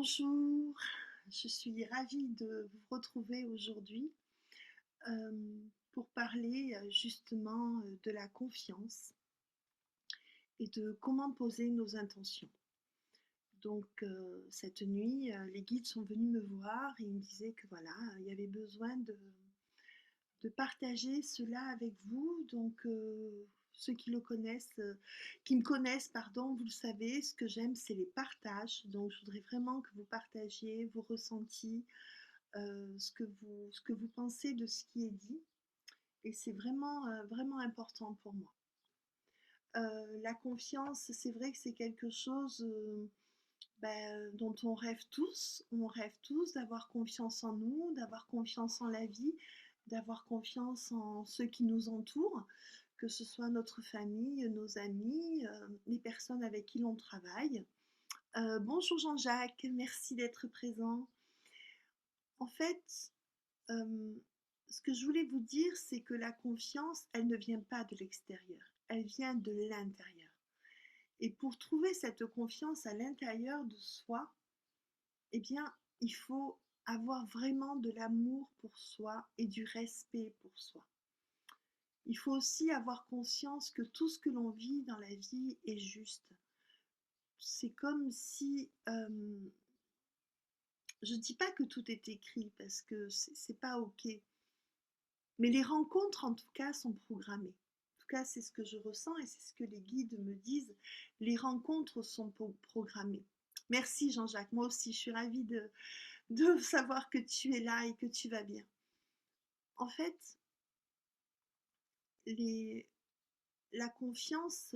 Bonjour, je suis ravie de vous retrouver aujourd'hui euh, pour parler justement de la confiance et de comment poser nos intentions. Donc cette nuit, les guides sont venus me voir et ils me disaient que voilà, il y avait besoin de partager cela avec vous. Donc ceux qui le connaissent, qui me connaissent, pardon, vous le savez, ce que j'aime, c'est les partages. Donc je voudrais vraiment que vous partagiez vos ressentis, ce que vous pensez de ce qui est dit. Et c'est vraiment, vraiment important pour moi. La confiance, c'est vrai que c'est quelque chose dont on rêve tous. On rêve tous d'avoir confiance en nous, d'avoir confiance en la vie, d'avoir confiance en ceux qui nous entourent, que ce soit notre famille, nos amis, les personnes avec qui l'on travaille. Bonjour Jean-Jacques, merci d'être présent. En fait, euh, ce que je voulais vous dire, c'est que la confiance, elle ne vient pas de l'extérieur, elle vient de l'intérieur. Et pour trouver cette confiance à l'intérieur de soi, eh bien, il faut avoir vraiment de l'amour pour soi et du respect pour soi. Il faut aussi avoir conscience que tout ce que l'on vit dans la vie est juste. C'est comme si, je ne dis pas que tout est écrit parce que c'est pas ok, mais les rencontres en tout cas sont programmées. En tout cas, c'est ce que je ressens et c'est ce que les guides me disent. Les rencontres sont programmées. Merci Jean-Jacques, moi aussi je suis ravie de savoir que tu es là et que tu vas bien. En fait, les, la confiance,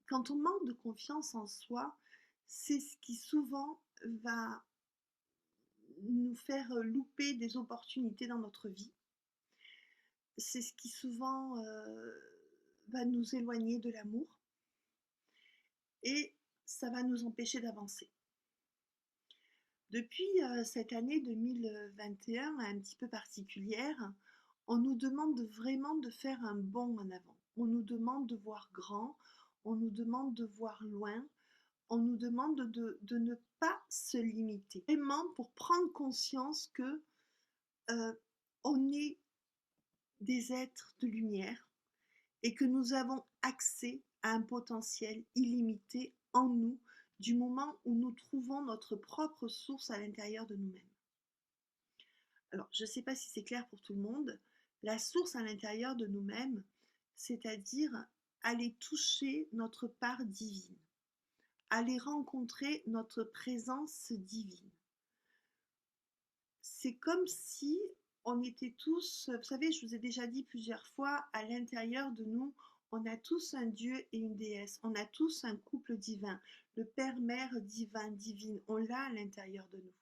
quand on manque de confiance en soi, c'est ce qui souvent va nous faire louper des opportunités dans notre vie. C'est ce qui souvent va nous éloigner de l'amour et ça va nous empêcher d'avancer. Depuis cette année 2021 un petit peu particulière, on nous demande vraiment de faire un bond en avant. On nous demande de voir grand, on nous demande de voir loin, on nous demande de ne pas se limiter. Vraiment pour prendre conscience que euh, on est des êtres de lumière et que nous avons accès à un potentiel illimité en nous du moment où nous trouvons notre propre source à l'intérieur de nous-mêmes. Alors, je ne sais pas si c'est clair pour tout le monde, la source à l'intérieur de nous-mêmes, c'est-à-dire aller toucher notre part divine, aller rencontrer notre présence divine. C'est comme si on était tous, vous savez, je vous ai déjà dit plusieurs fois, à l'intérieur de nous, on a tous un Dieu et une déesse, on a tous un couple divin, le Père-Mère divin, divine, on l'a à l'intérieur de nous.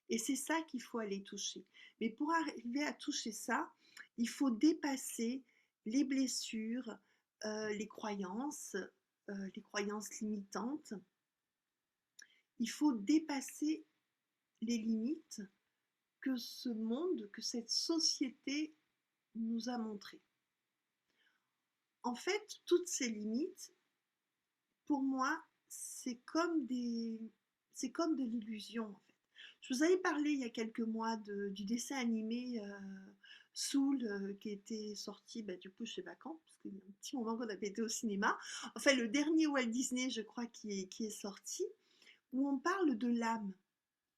Et c'est ça qu'il faut aller toucher. Mais pour arriver à toucher ça, il faut dépasser les blessures, les croyances limitantes. Il faut dépasser les limites que ce monde, que cette société nous a montrées. En fait, toutes ces limites, pour moi, c'est comme de l'illusion en fait. Je vous avais parlé il y a quelques mois du dessin animé Soul qui était sorti du coup chez Vacan, parce qu'il y a un petit moment qu'on avait été au cinéma. Enfin, le dernier Walt Disney, je crois, qui est sorti, où on parle de l'âme.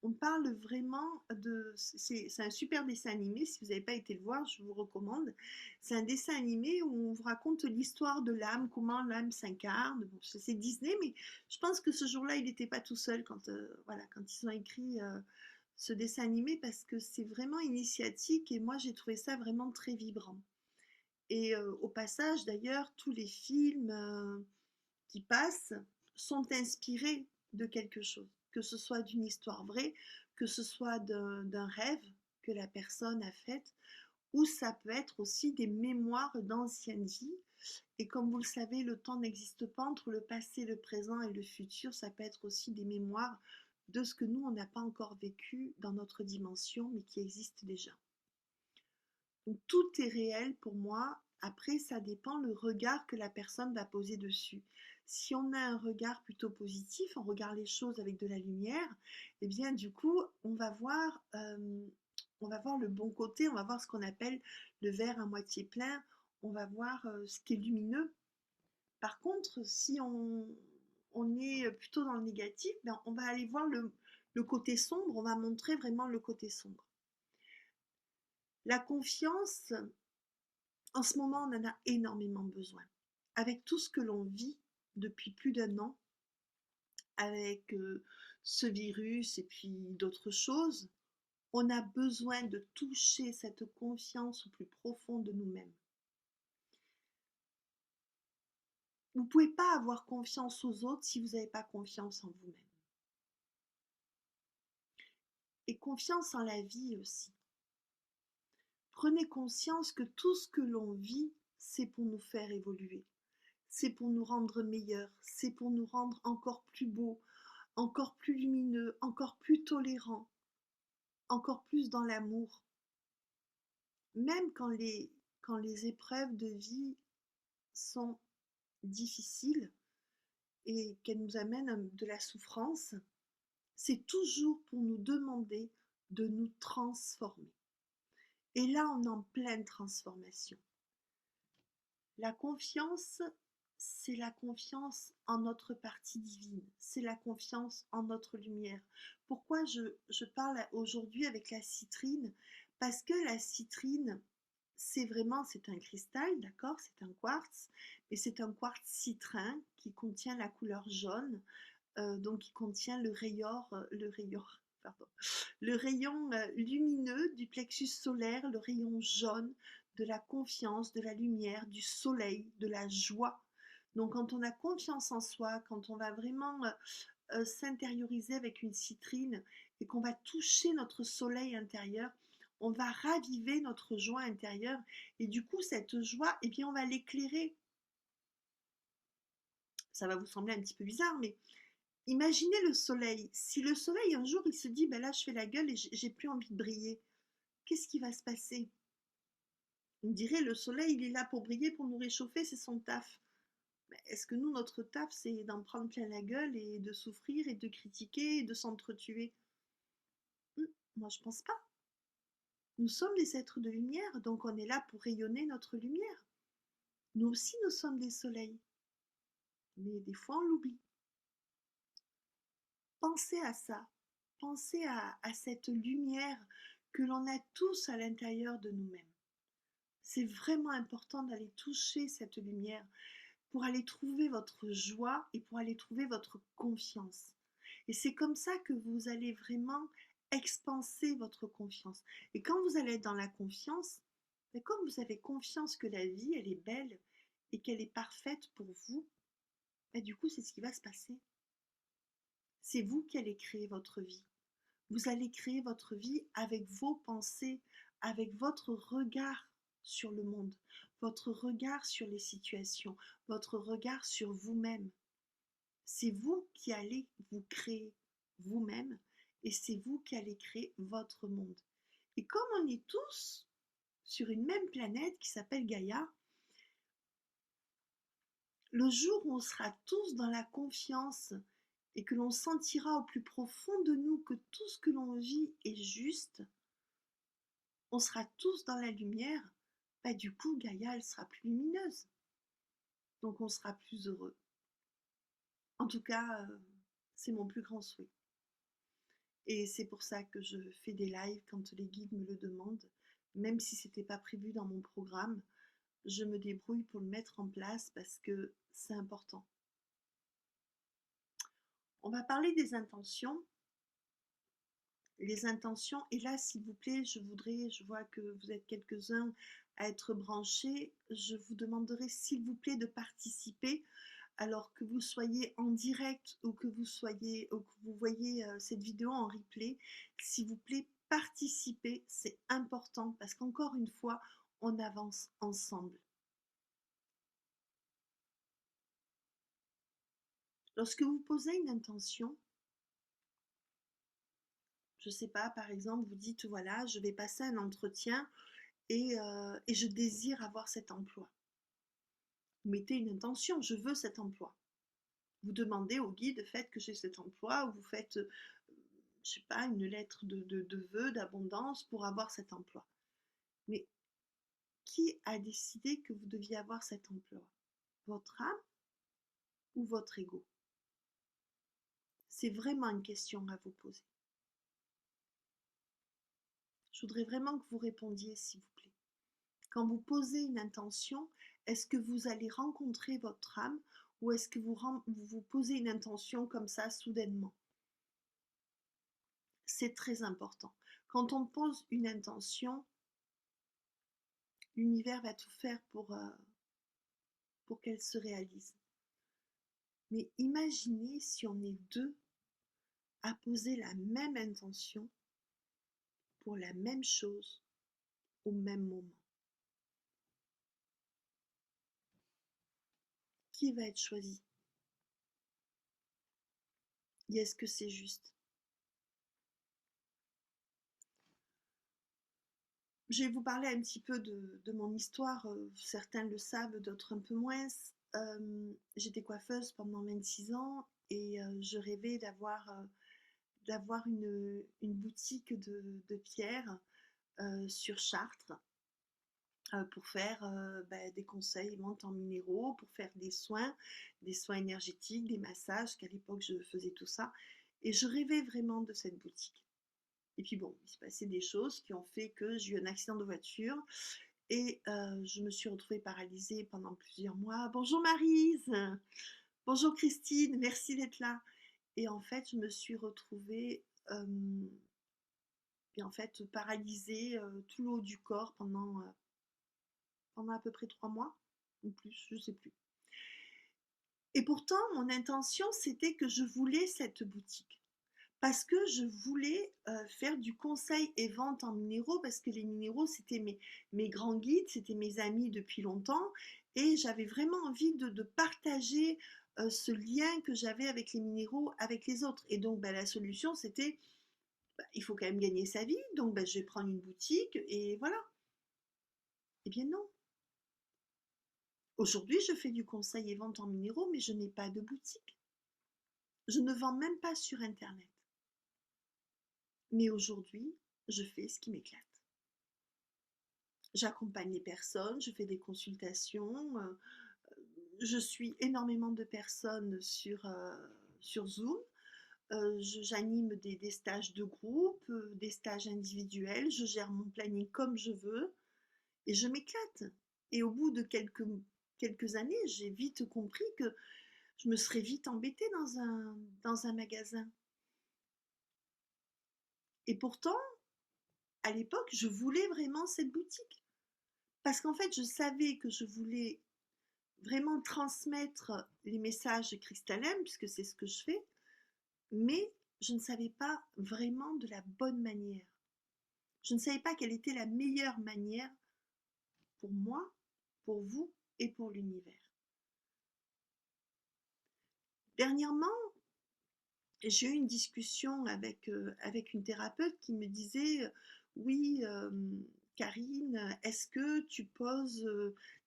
On parle vraiment de... C'est un super dessin animé, si vous n'avez pas été le voir, je vous recommande. C'est un dessin animé où on vous raconte l'histoire de l'âme, comment l'âme s'incarne. Bon, c'est Disney, mais je pense que ce jour-là, il n'était pas tout seul quand, voilà, quand ils ont écrit ce dessin animé, parce que c'est vraiment initiatique et moi, j'ai trouvé ça vraiment très vibrant. Et au passage, d'ailleurs, tous les films qui passent sont inspirés de quelque chose, que ce soit d'une histoire vraie, que ce soit d'un rêve que la personne a fait, ou ça peut être aussi des mémoires d'anciennes vies. Et comme vous le savez, le temps n'existe pas entre le passé, le présent et le futur. Ça peut être aussi des mémoires de ce que nous, on n'a pas encore vécu dans notre dimension, mais qui existe déjà. Donc tout est réel pour moi. Après, ça dépend le regard que la personne va poser dessus. Si on a un regard plutôt positif, on regarde les choses avec de la lumière, et bien du coup, on va voir le bon côté, on va voir ce qu'on appelle le verre à moitié plein, on va voir ce qui est lumineux. Par contre, si on est plutôt dans le négatif, ben, on va aller voir le côté sombre, on va montrer vraiment le côté sombre. La confiance, en ce moment, on en a énormément besoin. Avec tout ce que l'on vit depuis plus d'1 an, avec ce virus et puis d'autres choses, on a besoin de toucher cette confiance au plus profond de nous-mêmes. Vous ne pouvez pas avoir confiance aux autres si vous n'avez pas confiance en vous-même. Et confiance en la vie aussi. Prenez conscience que tout ce que l'on vit, c'est pour nous faire évoluer. C'est pour nous rendre meilleurs, c'est pour nous rendre encore plus beaux, encore plus lumineux, encore plus tolérants, encore plus dans l'amour. Même quand les épreuves de vie sont difficiles et qu'elles nous amènent de la souffrance, c'est toujours pour nous demander de nous transformer. Et là, on est en pleine transformation. La confiance, c'est la confiance en notre partie divine, c'est la confiance en notre lumière. Pourquoi je parle aujourd'hui avec la citrine? Parce que la citrine, c'est un cristal, d'accord? C'est un quartz, mais c'est un quartz citrin qui contient la couleur jaune, donc qui contient le rayon lumineux du plexus solaire, le rayon jaune de la confiance, de la lumière, du soleil, de la joie. Donc quand on a confiance en soi, quand on va vraiment s'intérioriser avec une citrine et qu'on va toucher notre soleil intérieur, on va raviver notre joie intérieure et du coup cette joie, eh bien on va l'éclairer. Ça va vous sembler un petit peu bizarre, mais imaginez le soleil. Si le soleil un jour il se dit ben là je fais la gueule et j'ai plus envie de briller, qu'est-ce qui va se passer? On dirait le soleil il est là pour briller, pour nous réchauffer, c'est son taf. Mais est-ce que nous notre taf c'est d'en prendre plein la gueule et de souffrir et de critiquer et de s'entretuer? Moi je pense pas. Nous sommes des êtres de lumière, donc on est là pour rayonner notre lumière. Nous aussi nous sommes des soleils. Mais des fois on l'oublie. Pensez à ça. Pensez à cette lumière que l'on a tous à l'intérieur de nous-mêmes. C'est vraiment important d'aller toucher cette lumière pour aller trouver votre joie et pour aller trouver votre confiance. Et c'est comme ça que vous allez vraiment expanser votre confiance. Et quand vous allez être dans la confiance, comme vous avez confiance que la vie, elle est belle et qu'elle est parfaite pour vous, du coup, c'est ce qui va se passer. C'est vous qui allez créer votre vie. Vous allez créer votre vie avec vos pensées, avec votre regard sur le monde, votre regard sur les situations, votre regard sur vous-même. C'est vous qui allez vous créer vous-même et c'est vous qui allez créer votre monde. Et comme on est tous sur une même planète qui s'appelle Gaïa, le jour où on sera tous dans la confiance et que l'on sentira au plus profond de nous que tout ce que l'on vit est juste, on sera tous dans la lumière, du coup Gaïa elle sera plus lumineuse. Donc on sera plus heureux. En tout cas, c'est mon plus grand souhait. Et c'est pour ça que je fais des lives quand les guides me le demandent. Même si ce n'était pas prévu dans mon programme, je me débrouille pour le mettre en place parce que c'est important. On va parler des intentions. Les intentions, et là s'il vous plaît, je vois que vous êtes quelques-uns à être branchés, je vous demanderai s'il vous plaît de participer, alors que vous soyez en direct ou que vous voyez cette vidéo en replay, s'il vous plaît participez, c'est important parce qu'encore une fois, on avance ensemble. Lorsque vous posez une intention, je ne sais pas, par exemple, vous dites voilà, je vais passer un entretien et je désire avoir cet emploi. Vous mettez une intention, je veux cet emploi. Vous demandez au guide, faites que j'ai cet emploi, ou vous faites, je sais pas, une lettre de vœux, d'abondance pour avoir cet emploi. Mais qui a décidé que vous deviez avoir cet emploi? Votre âme ou votre ego? C'est vraiment une question à vous poser. Je voudrais vraiment que vous répondiez, s'il vous plaît. Quand vous posez une intention, est-ce que vous allez rencontrer votre âme ou est-ce que vous posez une intention comme ça soudainement? C'est très important. Quand on pose une intention, l'univers va tout faire pour qu'elle se réalise. Mais imaginez si on est deux à poser la même intention pour la même chose au même moment. Qui va être choisi? Et est-ce que c'est juste? Je vais vous parler un petit peu de mon histoire. Certains le savent, d'autres un peu moins. J'étais coiffeuse pendant 26 ans et je rêvais d'avoir une boutique de pierres sur Chartres pour faire des conseils, vente en minéraux, pour faire des soins énergétiques, des massages, qu'à l'époque je faisais tout ça. Et je rêvais vraiment de cette boutique. Et puis bon, il se passait des choses qui ont fait que j'ai eu un accident de voiture et je me suis retrouvée paralysée pendant plusieurs mois. Bonjour Maryse, bonjour Christine, merci d'être là. Et en fait, je me suis retrouvée et en fait, paralysée tout le haut du corps pendant à peu près 3 mois ou plus, je ne sais plus. Et pourtant, mon intention, c'était que je voulais cette boutique. Parce que je voulais faire du conseil et vente en minéraux, parce que les minéraux, c'était mes grands guides, c'était mes amis depuis longtemps, et j'avais vraiment envie de partager ce lien que j'avais avec les minéraux, avec les autres. Et donc, la solution, c'était, il faut quand même gagner sa vie, donc je vais prendre une boutique, et voilà. Eh bien non. Aujourd'hui, je fais du conseil et vente en minéraux, mais je n'ai pas de boutique. Je ne vends même pas sur Internet. Mais aujourd'hui, je fais ce qui m'éclate. J'accompagne les personnes, je fais des consultations, je suis énormément de personnes sur Zoom. J'anime des stages de groupe, des stages individuels, je gère mon planning comme je veux et je m'éclate. Et au bout de quelques années, j'ai vite compris que je me serais vite embêtée dans un magasin. Et pourtant, à l'époque, je voulais vraiment cette boutique. Parce qu'en fait, je savais que je voulais vraiment transmettre les messages cristallins, puisque c'est ce que je fais, mais je ne savais pas vraiment de la bonne manière. Je ne savais pas quelle était la meilleure manière pour moi, pour vous et pour l'univers. Dernièrement, j'ai eu une discussion avec une thérapeute qui me disait oui, Karine, est-ce que tu poses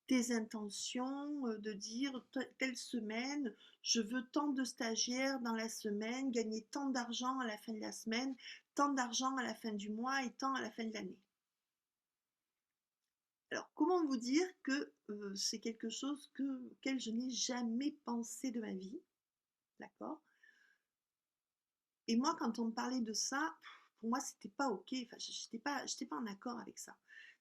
tes intentions de dire telle semaine, je veux tant de stagiaires dans la semaine, gagner tant d'argent à la fin de la semaine, tant d'argent à la fin du mois et tant à la fin de l'année. Alors, comment vous dire que c'est quelque chose auquel je n'ai jamais pensé de ma vie, d'accord? Et moi, quand on me parlait de ça, pour moi, c'était pas ok. Enfin, j'étais pas en accord avec ça.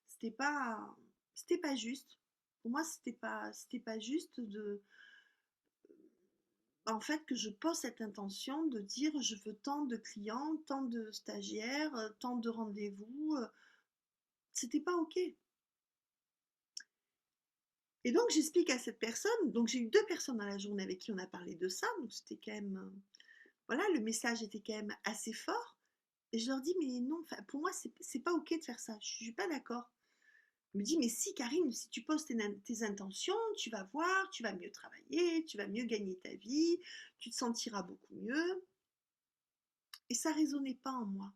C'était pas, c'était pas juste. Pour moi, c'était pas juste en fait, que je pose cette intention de dire je veux tant de clients, tant de stagiaires, tant de rendez-vous. C'était pas ok. Et donc, j'explique à cette personne. Donc, j'ai eu 2 personnes dans la journée avec qui on a parlé de ça. Donc, c'était quand même, voilà, le message était quand même assez fort. Et je leur dis, mais non, pour moi, c'est pas ok de faire ça. Je suis pas d'accord. Il me dit, mais si, Karine, si tu poses tes intentions, tu vas voir, tu vas mieux travailler, tu vas mieux gagner ta vie, tu te sentiras beaucoup mieux. Et ça résonnait pas en moi.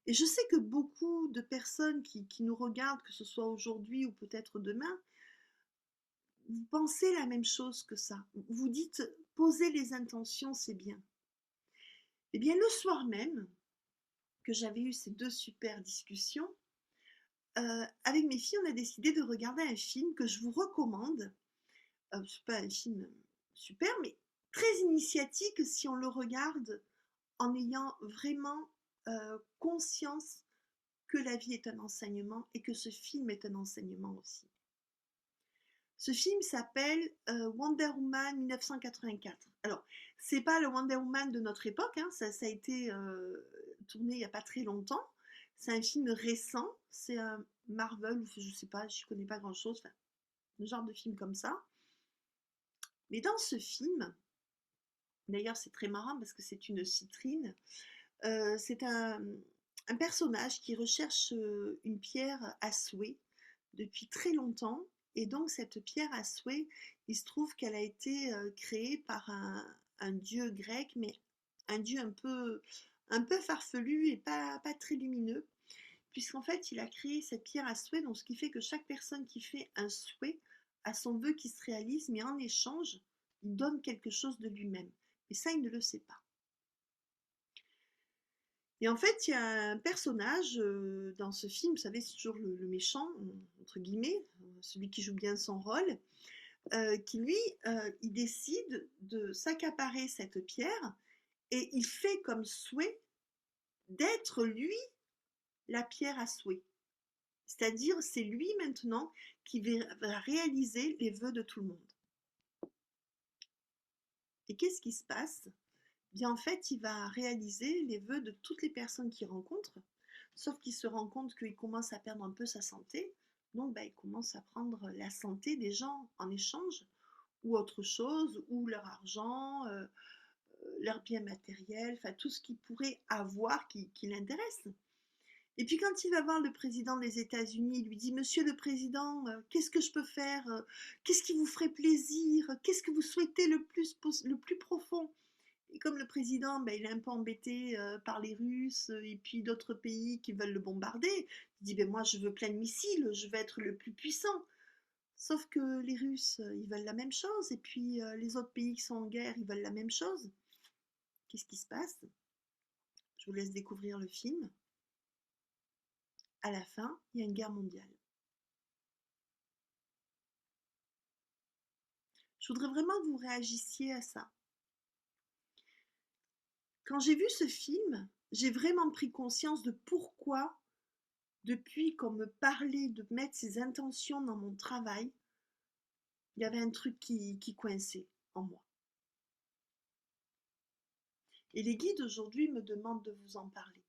Et je sais que beaucoup de personnes qui nous regardent, que ce soit aujourd'hui ou peut-être demain, vous pensez la même chose que ça. Vous dites, poser les intentions, c'est bien. Eh bien, le soir même que j'avais eu ces deux super discussions, avec mes filles, on a décidé de regarder un film que je vous recommande. C'est pas un film super, mais très initiatique si on le regarde en ayant vraiment conscience que la vie est un enseignement et que ce film est un enseignement aussi. Ce film s'appelle Wonder Woman 1984. Alors, c'est pas le Wonder Woman de notre époque, hein, ça a été tourné il n'y a pas très longtemps. C'est un film récent, c'est un Marvel, je sais pas, je connais pas grand chose, enfin, un genre de film comme ça. Mais dans ce film, d'ailleurs c'est très marrant parce que c'est une citrine, c'est un personnage qui recherche une pierre à souhait depuis très longtemps. Et donc cette pierre à souhait, il se trouve qu'elle a été créée par un dieu grec, mais un dieu un peu farfelu et pas très lumineux, puisqu'en fait il a créé cette pierre à souhait, donc ce qui fait que chaque personne qui fait un souhait a son vœu qui se réalise, mais en échange, il donne quelque chose de lui-même. Et ça, il ne le sait pas. Et en fait, il y a un personnage dans ce film, vous savez, c'est toujours le méchant, entre guillemets, celui qui joue bien son rôle, qui lui, il décide de s'accaparer cette pierre et il fait comme souhait d'être lui la pierre à souhait. C'est-à-dire, c'est lui maintenant qui va réaliser les vœux de tout le monde. Et qu'est-ce qui se passe? Bien, en fait, il va réaliser les vœux de toutes les personnes qu'il rencontre, sauf qu'il se rend compte qu'il commence à perdre un peu sa santé, donc il commence à prendre la santé des gens en échange, ou autre chose, ou leur argent, leurs biens matériels, enfin tout ce qu'il pourrait avoir qui l'intéresse. Et puis quand il va voir le président des États-Unis, il lui dit: Monsieur le Président, qu'est-ce que je peux faire? Qu'est-ce qui vous ferait plaisir? Qu'est-ce que vous souhaitez le plus profond? Et comme le président, il est un peu embêté par les Russes et puis d'autres pays qui veulent le bombarder, il dit: moi je veux plein de missiles, je veux être le plus puissant. Sauf que les Russes, ils veulent la même chose, et puis les autres pays qui sont en guerre, ils veulent la même chose. Qu'est-ce qui se passe? Je vous laisse découvrir le film. À la fin, il y a une guerre mondiale. Je voudrais vraiment que vous réagissiez à ça. Quand j'ai vu ce film, j'ai vraiment pris conscience de pourquoi, depuis qu'on me parlait de mettre ces intentions dans mon travail, il y avait un truc qui coinçait en moi. Et les guides aujourd'hui me demandent de vous en parler.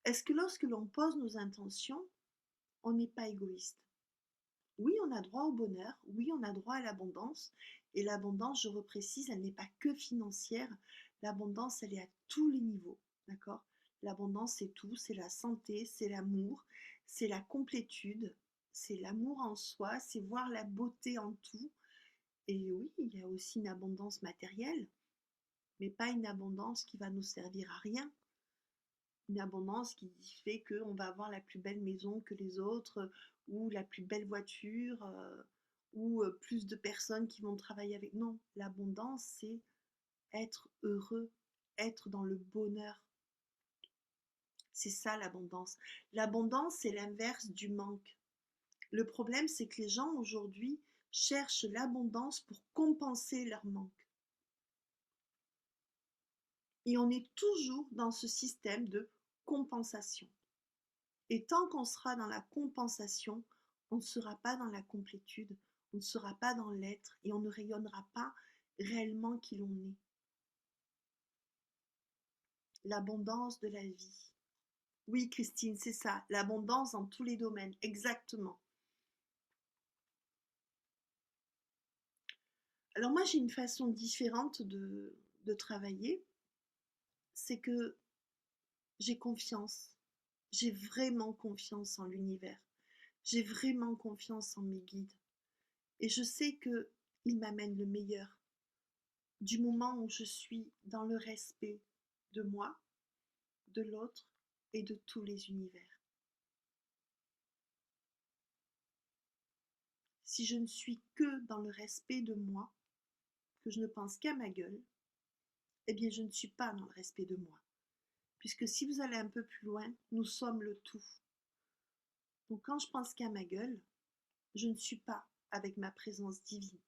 Est-ce que lorsque l'on pose nos intentions, on n'est pas égoïste? Oui, on a droit au bonheur, oui, on a droit à l'abondance. Et l'abondance, je reprécise, elle n'est pas que financière. L'abondance, elle est à tous les niveaux, d'accord? L'abondance, c'est tout, c'est la santé, c'est l'amour, c'est la complétude, c'est l'amour en soi, c'est voir la beauté en tout. Et oui, il y a aussi une abondance matérielle, mais pas une abondance qui va nous servir à rien. Une abondance qui fait qu'on va avoir la plus belle maison que les autres, ou la plus belle voiture, ou plus de personnes qui vont travailler avec. Non, l'abondance, c'est être heureux, être dans le bonheur. C'est ça l'abondance. L'abondance, c'est l'inverse du manque. Le problème, c'est que les gens aujourd'hui cherchent l'abondance pour compenser leur manque. Et on est toujours dans ce système de compensation. Et tant qu'on sera dans la compensation, on ne sera pas dans la complétude, on ne sera pas dans l'être et on ne rayonnera pas réellement qui l'on est. L'abondance de la vie. Oui, Christine, c'est ça, l'abondance dans tous les domaines, exactement. Alors moi, j'ai une façon différente de travailler, c'est que j'ai confiance, j'ai vraiment confiance en l'univers, j'ai vraiment confiance en mes guides et je sais qu'ils m'amènent le meilleur. Du moment où je suis dans le respect de moi, de l'autre et de tous les univers. si je ne suis que dans le respect de moi, que je ne pense qu'à ma gueule, eh bien je ne suis pas dans le respect de moi. Puisque si vous allez un peu plus loin, nous sommes le tout. Donc quand je pense qu'à ma gueule, je ne suis pas avec ma présence divine.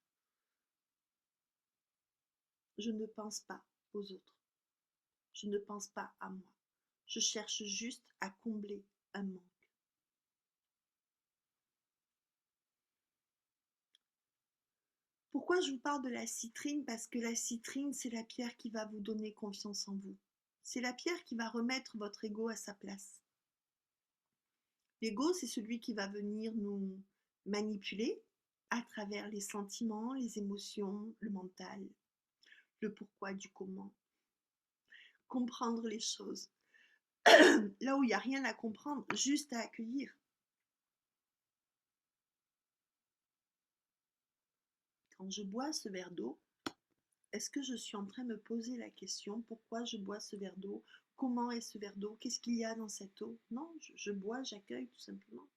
Je ne pense pas aux autres. Je ne pense pas à moi. Je cherche juste à combler un manque. Pourquoi je vous parle de la citrine? Parce que la citrine, c'est la pierre qui va vous donner confiance en vous. C'est la pierre qui va remettre votre ego à sa place. L'ego, c'est celui qui va venir nous manipuler à travers les sentiments, les émotions, le mental, le pourquoi du comment. Comprendre les choses. Là où il n'y a rien à comprendre, juste à accueillir. Quand je bois ce verre d'eau, est-ce que je suis en train de me poser la question pourquoi je bois ce verre d'eau? Comment est ce verre d'eau? Qu'est-ce qu'il y a dans cette eau? Non, je bois, j'accueille tout simplement.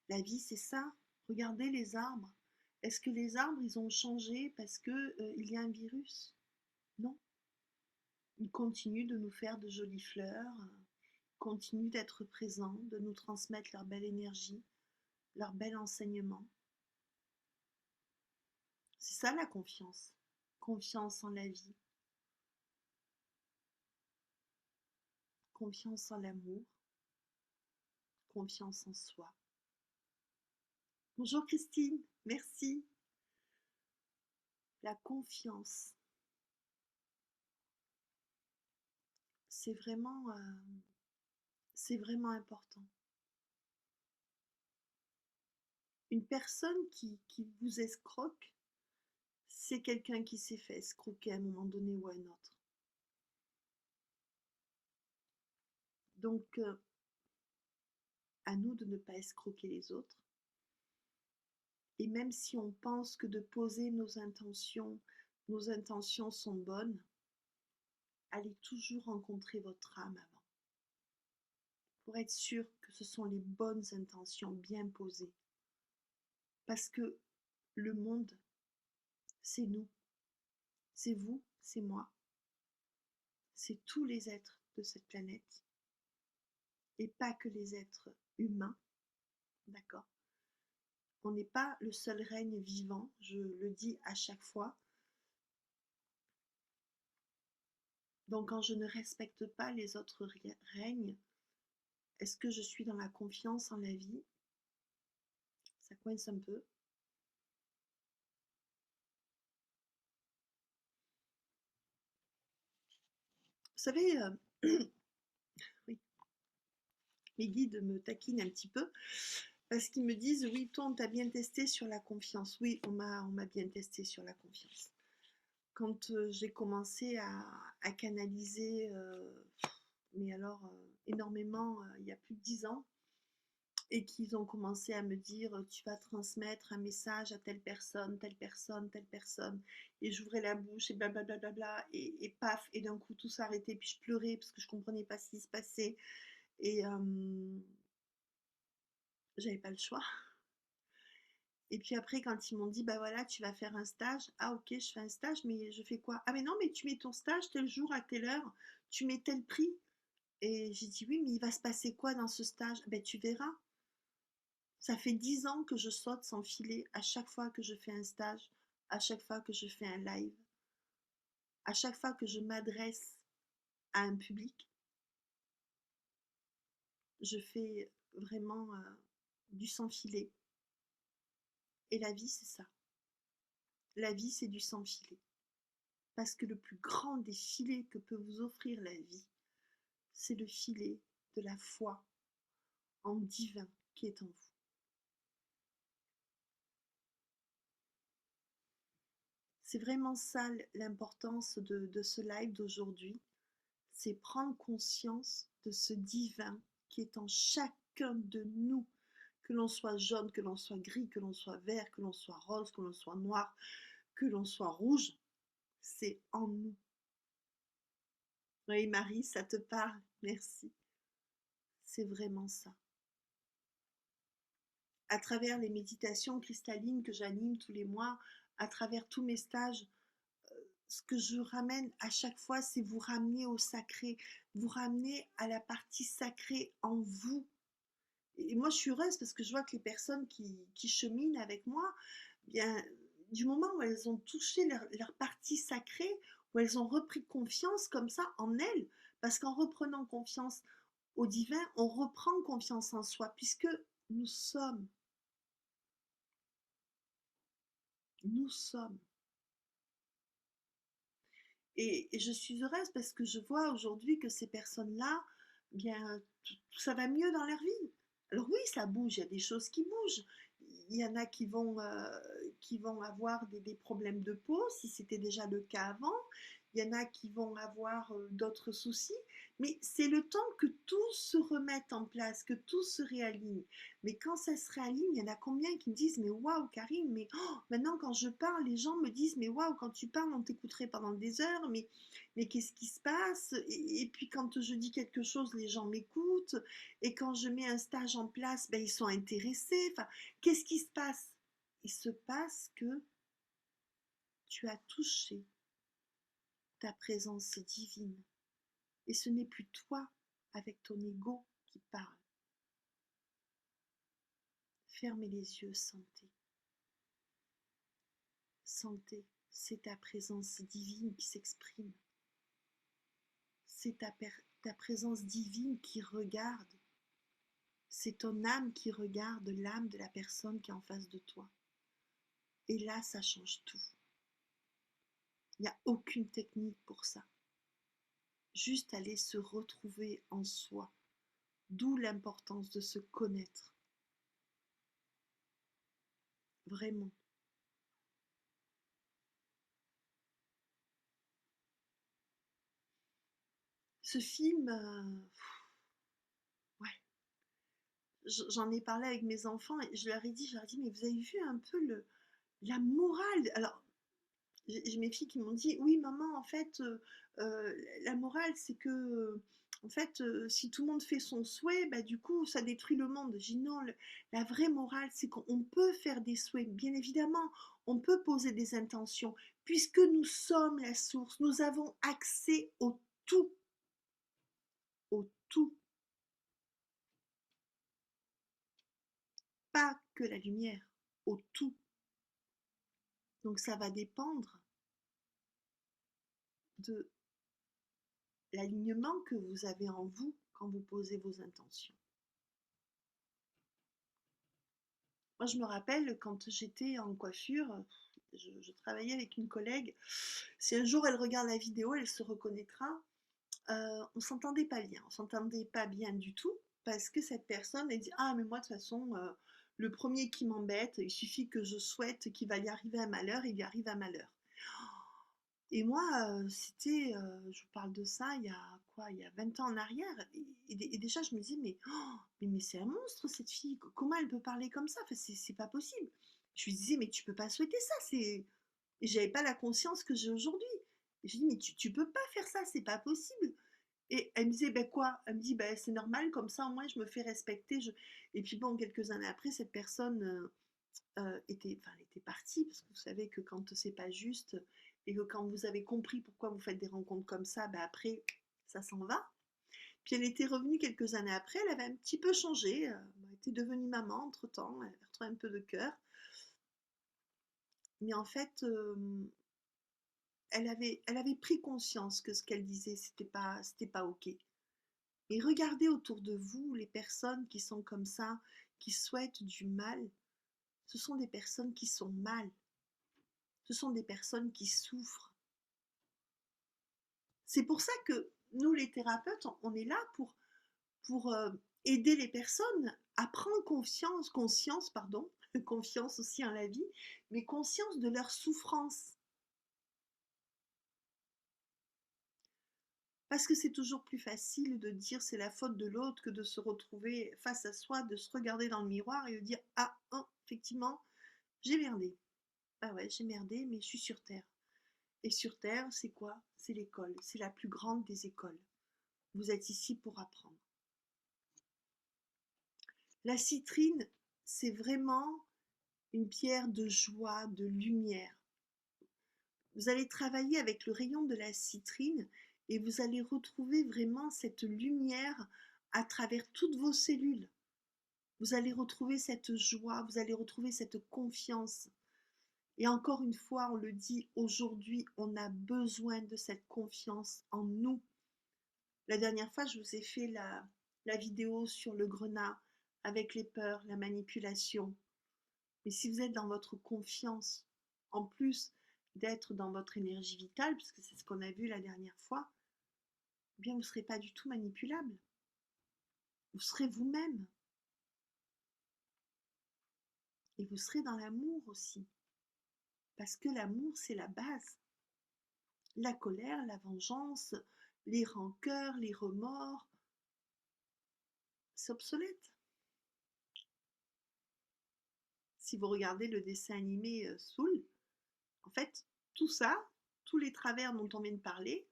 La vie, c'est ça. Regardez les arbres. Est-ce que les arbres, ils ont changé parce que il y a un virus? Non. Ils continuent de nous faire de jolies fleurs, continuent d'être présents, de nous transmettre leur belle énergie, leur bel enseignement. C'est ça la confiance. Confiance en la vie, confiance en l'amour, confiance en soi. Bonjour Christine, merci. La confiance, c'est vraiment important. Une personne qui vous escroque, c'est quelqu'un qui s'est fait escroquer à un moment donné ou à un autre. Donc, à nous de ne pas escroquer les autres. Et même si on pense que de poser nos intentions sont bonnes, allez toujours rencontrer votre âme avant, pour être sûr que ce sont les bonnes intentions bien posées. Parce que le monde, c'est nous, c'est vous, c'est moi, c'est tous les êtres de cette planète, et pas que les êtres humains, d'accord? On n'est pas le seul règne vivant, je le dis à chaque fois. Donc quand je ne respecte pas les autres règnes, est-ce que je suis dans la confiance en la vie? Ça coince un peu. Vous savez, oui, mes guides me taquinent un petit peu parce qu'ils me disent oui, toi on t'a bien testé sur la confiance. Oui, on m'a bien testé sur la confiance. Quand j'ai commencé à canaliser, mais alors énormément, il y a plus de 10 ans, et qu'ils ont commencé à me dire tu vas transmettre un message à telle personne, telle personne, telle personne, et j'ouvrais la bouche et blablabla, et paf, et d'un coup tout s'arrêtait, puis je pleurais parce que je comprenais pas ce qui se passait, et j'avais pas le choix. Et puis après, quand ils m'ont dit, bah voilà, tu vas faire un stage, ah ok, je fais un stage, mais je fais quoi? Ah mais non, mais tu mets ton stage tel jour, à telle heure, tu mets tel prix. Et j'ai dit, oui, mais il va se passer quoi dans ce stage? Ben tu verras. Ça fait 10 ans que je saute sans filet à chaque fois que je fais un stage, à chaque fois que je fais un live, à chaque fois que je m'adresse à un public. Je fais vraiment du sans filet. Et la vie, c'est ça. La vie, c'est du sans filet. Parce que le plus grand des filets que peut vous offrir la vie, c'est le filet de la foi en divin qui est en vous. C'est vraiment ça l'importance de ce live d'aujourd'hui, c'est prendre conscience de ce divin qui est en chacun de nous, que l'on soit jaune, que l'on soit gris, que l'on soit vert, que l'on soit rose, que l'on soit noir, que l'on soit rouge, c'est en nous. Oui, Marie, ça te parle, merci. C'est vraiment ça. à travers les méditations cristallines que j'anime tous les mois, à travers tous mes stages, ce que je ramène à chaque fois, c'est vous ramener au sacré, vous ramener à la partie sacrée en vous. Et moi, je suis heureuse parce que je vois que les personnes qui cheminent avec moi, bien, du moment où elles ont touché leur partie sacrée, où elles ont repris confiance comme ça en elles, parce qu'en reprenant confiance au divin, on reprend confiance en soi, puisque nous sommes, nous sommes. Et je suis heureuse parce que je vois aujourd'hui que ces personnes-là, bien, ça va mieux dans leur vie. Alors oui, ça bouge, il y a des choses qui bougent. Il y en a qui vont avoir des problèmes de peau, si c'était déjà le cas avant. Il y en a qui vont avoir d'autres soucis. Mais c'est le temps que tout se remette en place, que tout se réaligne. Mais quand ça se réaligne, il y en a combien qui me disent, mais waouh, Karine, mais maintenant quand je parle, les gens me disent, mais waouh, quand tu parles, on t'écouterait pendant des heures, mais qu'est-ce qui se passe? Et puis quand je dis quelque chose, les gens m'écoutent. Et quand je mets un stage en place, ben, ils sont intéressés. Enfin, qu'est-ce qui se passe? Il se passe que tu as touché ta présence divine. Et ce n'est plus toi avec ton ego qui parle. Fermez les yeux, sentez. Sentez, c'est ta présence divine qui s'exprime. C'est ta présence divine qui regarde. C'est ton âme qui regarde l'âme de la personne qui est en face de toi. Et là, ça change tout. Il n'y a aucune technique pour ça. Juste aller se retrouver en soi. D'où l'importance de se connaître. Vraiment. Ce film, ouais, j'en ai parlé avec mes enfants et je leur ai dit, mais vous avez vu un peu la morale. Alors, j'ai mes filles qui m'ont dit, oui maman, en fait, la morale, c'est que, en fait, si tout le monde fait son souhait, bah, du coup, ça détruit le monde. J'ai dit non, la vraie morale, c'est qu'on peut faire des souhaits, bien évidemment, on peut poser des intentions, puisque nous sommes la source, nous avons accès au tout, pas que la lumière, au tout. Donc ça va dépendre de l'alignement que vous avez en vous quand vous posez vos intentions. Moi, je me rappelle quand j'étais en coiffure, je travaillais avec une collègue. Si un jour elle regarde la vidéo, elle se reconnaîtra. On s'entendait pas bien, on s'entendait pas bien du tout parce que cette personne elle dit ah mais moi de toute façon le premier qui m'embête, il suffit que je souhaite qu'il va lui arriver un malheur, il lui arrive un malheur. Et moi, c'était, je vous parle de ça il y a quoi? Il y a 20 ans en arrière et déjà je me disais: «Mais c'est un monstre cette fille, co comment elle peut parler comme ça? Enfin c'est pas possible». Je lui disais: «Mais tu peux pas souhaiter ça, c'est» et j'avais pas la conscience que j'ai aujourd'hui. Et je lui dis: «Mais tu peux pas faire ça, c'est pas possible». Et elle me disait: «Beh quoi?» Elle me dit: «Beh c'est normal, comme ça au moins je me fais respecter, je» et puis bon, quelques années après, cette personne, elle était partie parce que vous savez que quand c'est pas juste et que quand vous avez compris pourquoi vous faites des rencontres comme ça, bah après ça s'en va. Puis elle était revenue quelques années après, elle avait un petit peu changé, elle était devenue maman entre-temps, elle avait retrouvé un peu de cœur. Mais en fait, elle avait pris conscience que ce qu'elle disait, c'était pas ok. Et regardez autour de vous les personnes qui sont comme ça, qui souhaitent du mal. Ce sont des personnes qui sont mal. Ce sont des personnes qui souffrent. C'est pour ça que nous, les thérapeutes, on est là pour aider les personnes à prendre conscience, pardon, confiance aussi en la vie, mais conscience de leur souffrance. Parce que c'est toujours plus facile de dire c'est la faute de l'autre que de se retrouver face à soi, de se regarder dans le miroir et de dire ah, oh, effectivement, j'ai merdé. Ah ouais, j'ai merdé, mais je suis sur Terre. Et sur Terre, c'est quoi? C'est l'école. C'est la plus grande des écoles. Vous êtes ici pour apprendre. La citrine, c'est vraiment une pierre de joie, de lumière. Vous allez travailler avec le rayon de la citrine et vous allez retrouver vraiment cette lumière à travers toutes vos cellules. Vous allez retrouver cette joie, vous allez retrouver cette confiance. Et encore une fois, on le dit, aujourd'hui, on a besoin de cette confiance en nous. La dernière fois, je vous ai fait la vidéo sur le grenat avec les peurs, la manipulation. Mais si vous êtes dans votre confiance, en plus d'être dans votre énergie vitale, puisque c'est ce qu'on a vu la dernière fois, eh bien vous ne serez pas du tout manipulable. Vous serez vous-même. Et vous serez dans l'amour aussi. Parce que l'amour, c'est la base. La colère, la vengeance, les rancœurs, les remords, c'est obsolète. Si vous regardez le dessin animé Soul, en fait, tout ça, tous les travers dont on vient de parler,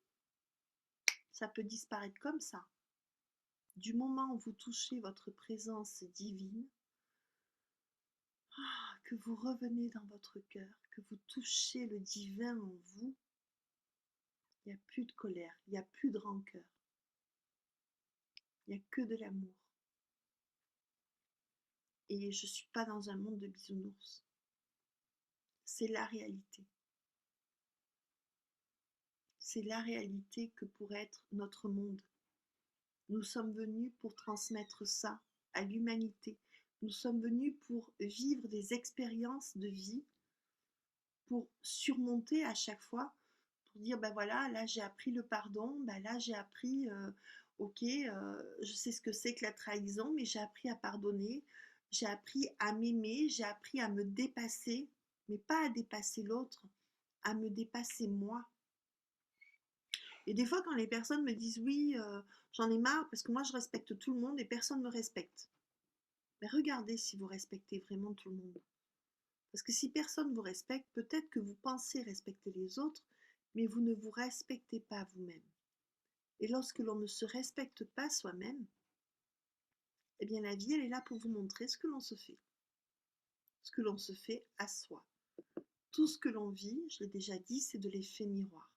ça peut disparaître comme ça. Du moment où vous touchez votre présence divine, que vous revenez dans votre cœur, que vous touchez le divin en vous, il n'y a plus de colère, il n'y a plus de rancœur, il n'y a que de l'amour. Et je ne suis pas dans un monde de bisounours. C'est la réalité. C'est la réalité que pourrait être notre monde. Nous sommes venus pour transmettre ça à l'humanité. Nous sommes venus pour vivre des expériences de vie, pour surmonter à chaque fois, pour dire ben voilà, là j'ai appris le pardon, ben là j'ai appris, ok, je sais ce que c'est que la trahison, mais j'ai appris à pardonner, j'ai appris à m'aimer, j'ai appris à me dépasser, mais pas à dépasser l'autre, à me dépasser moi. Et des fois, quand les personnes me disent oui, j'en ai marre parce que moi je respecte tout le monde et personne ne me respecte. Mais regardez si vous respectez vraiment tout le monde. Parce que si personne ne vous respecte, peut-être que vous pensez respecter les autres, mais vous ne vous respectez pas vous-même. Et lorsque l'on ne se respecte pas soi-même, eh bien la vie, elle est là pour vous montrer ce que l'on se fait. Ce que l'on se fait à soi. Tout ce que l'on vit, je l'ai déjà dit, c'est de l'effet miroir.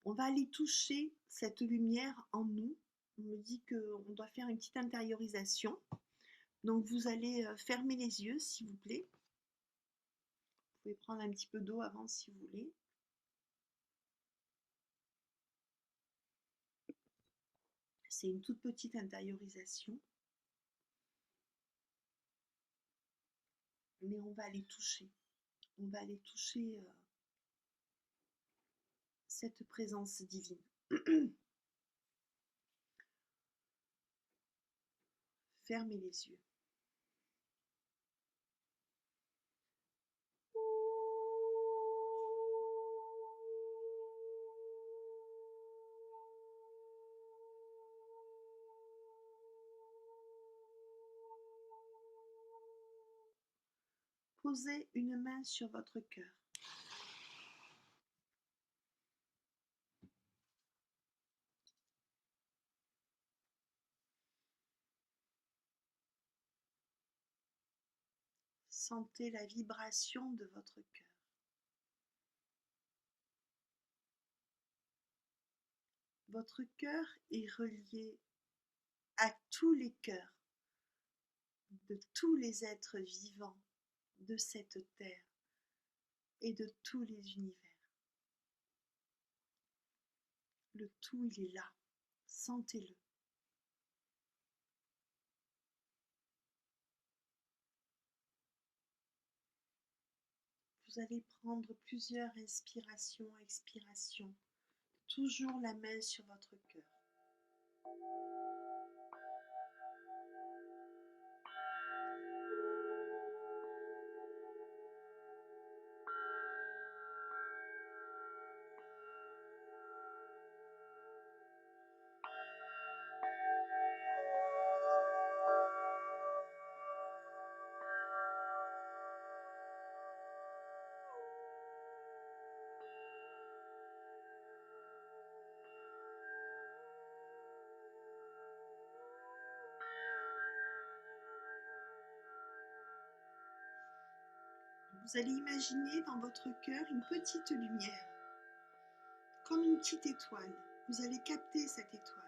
On va aller toucher cette lumière en nous. On me dit qu'on doit faire une petite intériorisation. Donc vous allez fermer les yeux, s'il vous plaît. Vous pouvez prendre un petit peu d'eau avant si vous voulez. C'est une toute petite intériorisation. Mais on va aller toucher. On va aller toucher cette présence divine. Fermez les yeux. Posez une main sur votre cœur. Sentez la vibration de votre cœur. Votre cœur est relié à tous les cœurs de tous les êtres vivants de cette terre et de tous les univers. Le tout, il est là. Sentez-le. Vous allez prendre plusieurs inspirations, expirations. Toujours la main sur votre cœur. Vous allez imaginer dans votre cœur une petite lumière, comme une petite étoile. Vous allez capter cette étoile.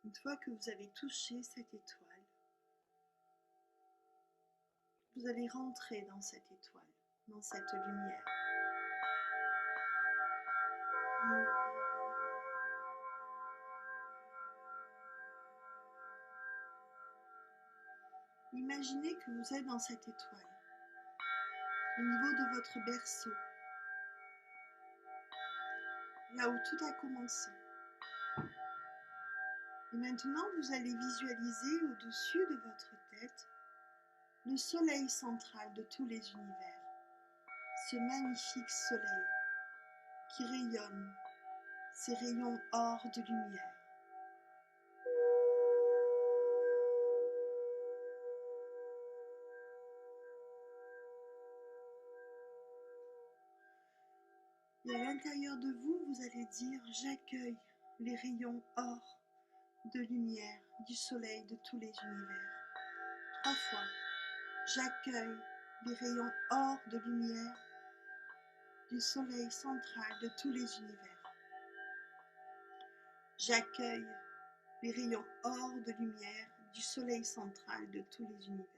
Une fois que vous avez touché cette étoile, vous allez rentrer dans cette étoile, dans cette lumière. Imaginez que vous êtes dans cette étoile, au niveau de votre berceau, là où tout a commencé. Et maintenant, vous allez visualiser au-dessus de votre tête le soleil central de tous les univers, ce magnifique soleil qui rayonne, ses rayons or de lumière. Et à l'intérieur de vous, vous allez dire « J'accueille les rayons or de lumière du soleil de tous les univers ». 3 fois. J'accueille les rayons or de lumière du soleil central de tous les univers. J'accueille les rayons or de lumière du soleil central de tous les univers.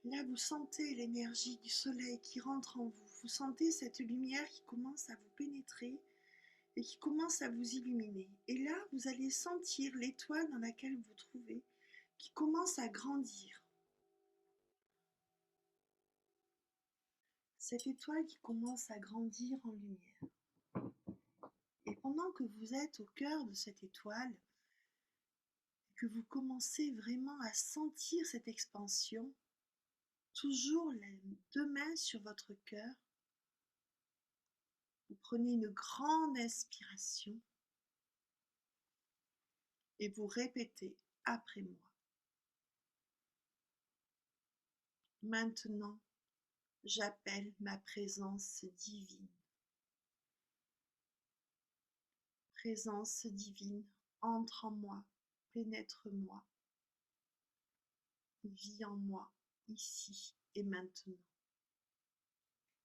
Là, vous sentez l'énergie du soleil qui rentre en vous. Vous sentez cette lumière qui commence à vous pénétrer et qui commence à vous illuminer. Et là, vous allez sentir l'étoile dans laquelle vous vous trouvez qui commence à grandir. Cette étoile qui commence à grandir en lumière. Et pendant que vous êtes au cœur de cette étoile, que vous commencez vraiment à sentir cette expansion, toujours les 2 mains sur votre cœur, vous prenez une grande inspiration et vous répétez après moi. Maintenant, j'appelle ma présence divine. Présence divine, entre en moi, pénètre-moi, vis en moi, ici et maintenant.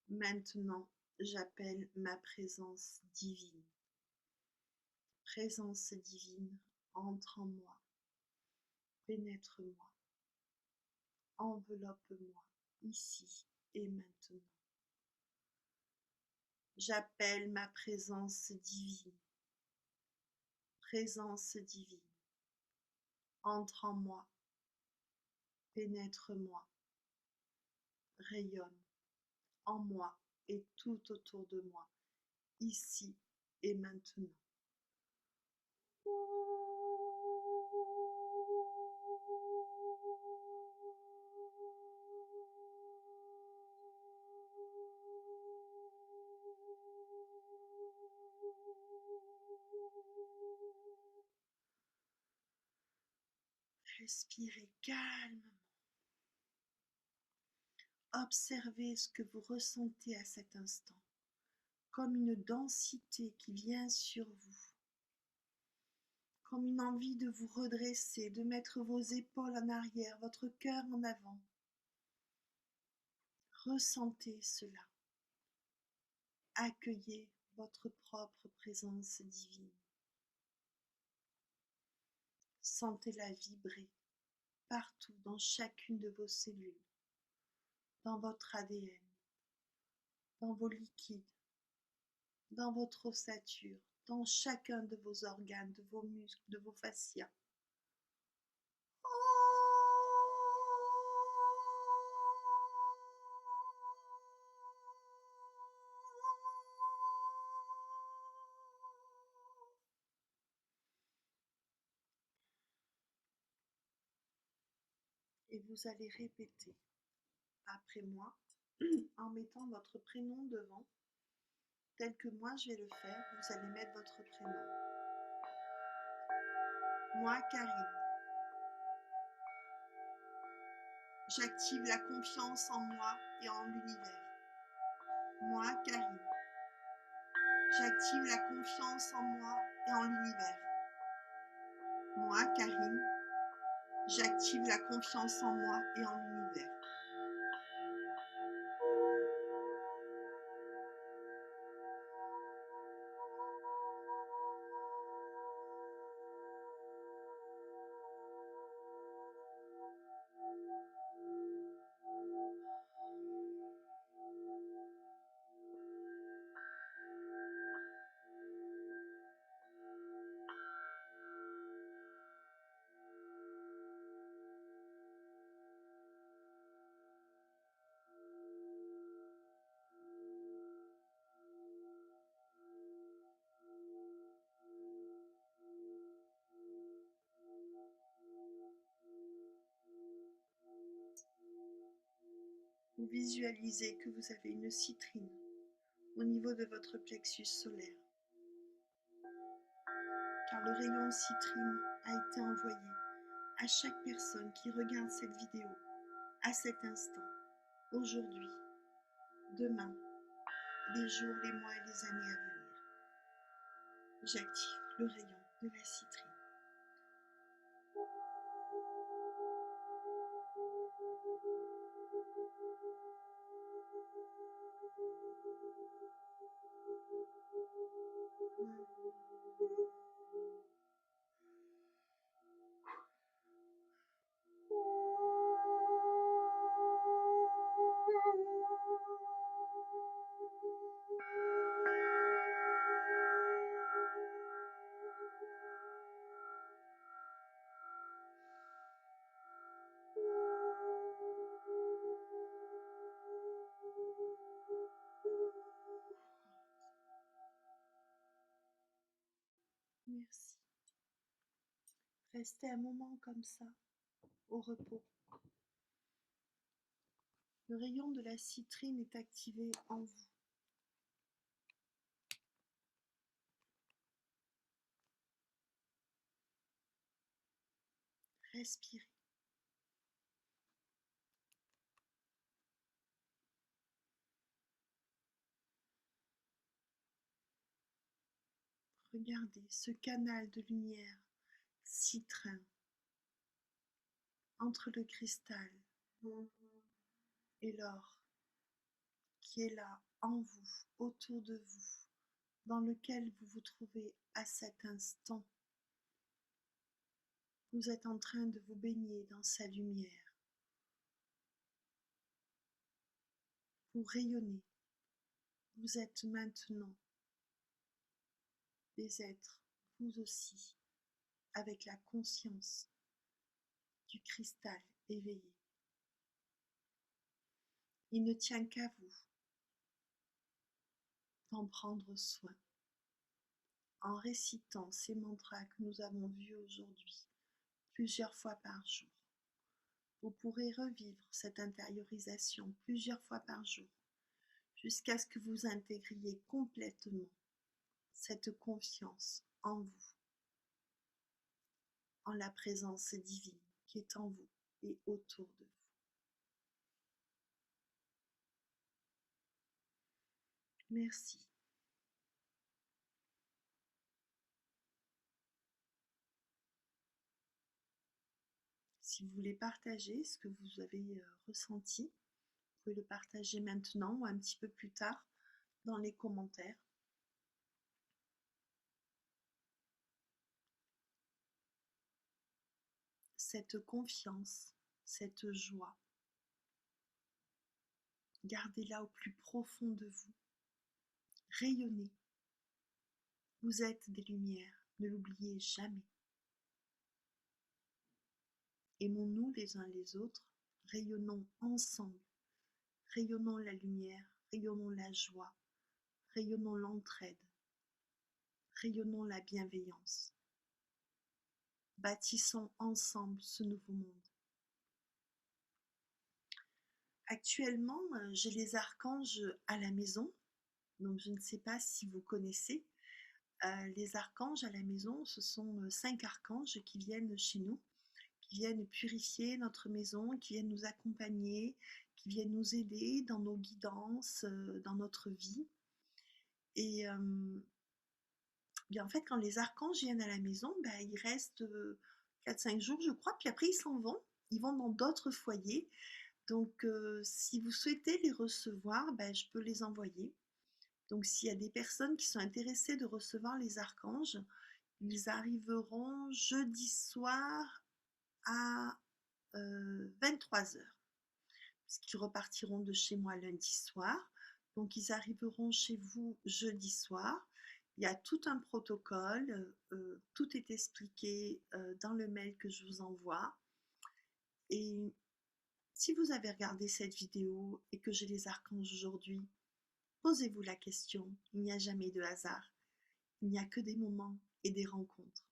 Maintenant, j'appelle ma présence divine. Présence divine, entre en moi, pénètre-moi, enveloppe-moi, ici et maintenant. J'appelle ma présence divine. Présence divine, entre en moi, pénètre-moi, rayonne en moi et tout autour de moi, ici et maintenant. Respirez calmement. Observez ce que vous ressentez à cet instant, comme une densité qui vient sur vous, comme une envie de vous redresser, de mettre vos épaules en arrière, votre cœur en avant. Ressentez cela. Accueillez votre propre présence divine. Sentez-la vibrer partout dans chacune de vos cellules, dans votre ADN, dans vos liquides, dans votre ossature, dans chacun de vos organes, de vos muscles, de vos fascias. Et vous allez répéter après moi en mettant votre prénom devant. Tel que moi je vais le faire, vous allez mettre votre prénom. Moi, Karine. J'active la confiance en moi et en l'univers. Moi, Karine. J'active la confiance en moi et en l'univers. Moi, Karine. J'active la confiance en moi et en l'univers. Vous visualisez que vous avez une citrine au niveau de votre plexus solaire, car le rayon citrine a été envoyé à chaque personne qui regarde cette vidéo à cet instant, aujourd'hui, demain, les jours, les mois et les années à venir. J'active le rayon de la citrine. Merci. Restez un moment comme ça, au repos. Le rayon de la citrine est activé en vous. Respirez. Regardez ce canal de lumière citrin entre le cristal et l'or qui est là en vous, autour de vous, dans lequel vous vous trouvez à cet instant. Vous êtes en train de vous baigner dans sa lumière. Vous rayonnez. Vous êtes maintenant des êtres, vous aussi, avec la conscience du cristal éveillé. Il ne tient qu'à vous d'en prendre soin en récitant ces mantras que nous avons vus aujourd'hui plusieurs fois par jour. Vous pourrez revivre cette intériorisation plusieurs fois par jour jusqu'à ce que vous intégriez complètement cette confiance en vous, en la présence divine qui est en vous et autour de vous. Merci. Si vous voulez partager ce que vous avez ressenti, vous pouvez le partager maintenant ou un petit peu plus tard dans les commentaires. Cette confiance, cette joie, gardez-la au plus profond de vous. Rayonnez. Vous êtes des lumières, ne l'oubliez jamais. Aimons-nous les uns les autres, rayonnons ensemble, rayonnons la lumière, rayonnons la joie, rayonnons l'entraide, rayonnons la bienveillance. Bâtissons ensemble ce nouveau monde. Actuellement, j'ai les archanges à la maison, donc je ne sais pas si vous connaissez. Les archanges à la maison, ce sont 5 archanges qui viennent chez nous, qui viennent purifier notre maison, qui viennent nous accompagner, qui viennent nous aider dans nos guidances, dans notre vie. Et bien en fait, quand les archanges viennent à la maison, ben, ils restent 4-5 jours, je crois, puis après ils s'en vont. Ils vont dans d'autres foyers. Donc, si vous souhaitez les recevoir, ben, je peux les envoyer. Donc, s'il y a des personnes qui sont intéressées de recevoir les archanges, ils arriveront jeudi soir à 23 h, puisqu'ils repartiront de chez moi lundi soir. Donc, ils arriveront chez vous jeudi soir. Il y a tout un protocole, tout est expliqué dans le mail que je vous envoie. Et si vous avez regardé cette vidéo et que j'ai les archanges aujourd'hui, posez-vous la question, il n'y a jamais de hasard, il n'y a que des moments et des rencontres.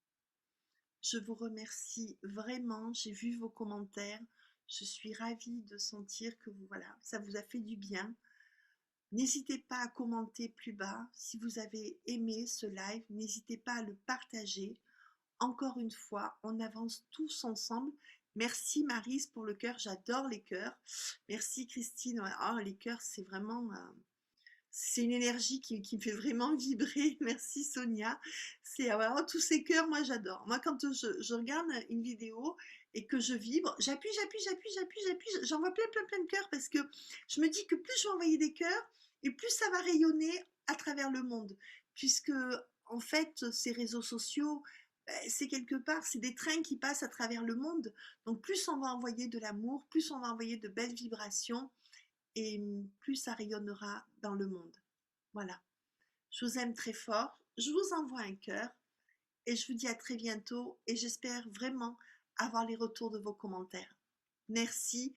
Je vous remercie vraiment, j'ai vu vos commentaires, je suis ravie de sentir que voilà, ça vous a fait du bien. N'hésitez pas à commenter plus bas si vous avez aimé ce live, n'hésitez pas à le partager. Encore une fois, on avance tous ensemble. Merci Maryse pour le cœur, j'adore les cœurs. Merci Christine, oh, les cœurs c'est vraiment... c'est une énergie qui me fait vraiment vibrer. Merci Sonia. C'est tous ces cœurs, moi j'adore. Moi quand je regarde une vidéo et que je vibre, j'appuie, j'envoie plein de cœurs parce que je me dis que plus je vais envoyer des cœurs et plus ça va rayonner à travers le monde. Puisque en fait ces réseaux sociaux, c'est quelque part, c'est des trains qui passent à travers le monde. Donc plus on va envoyer de l'amour, plus on va envoyer de belles vibrations et plus ça rayonnera dans le monde. Voilà. Je vous aime très fort. Je vous envoie un cœur et je vous dis à très bientôt et j'espère vraiment avoir les retours de vos commentaires. Merci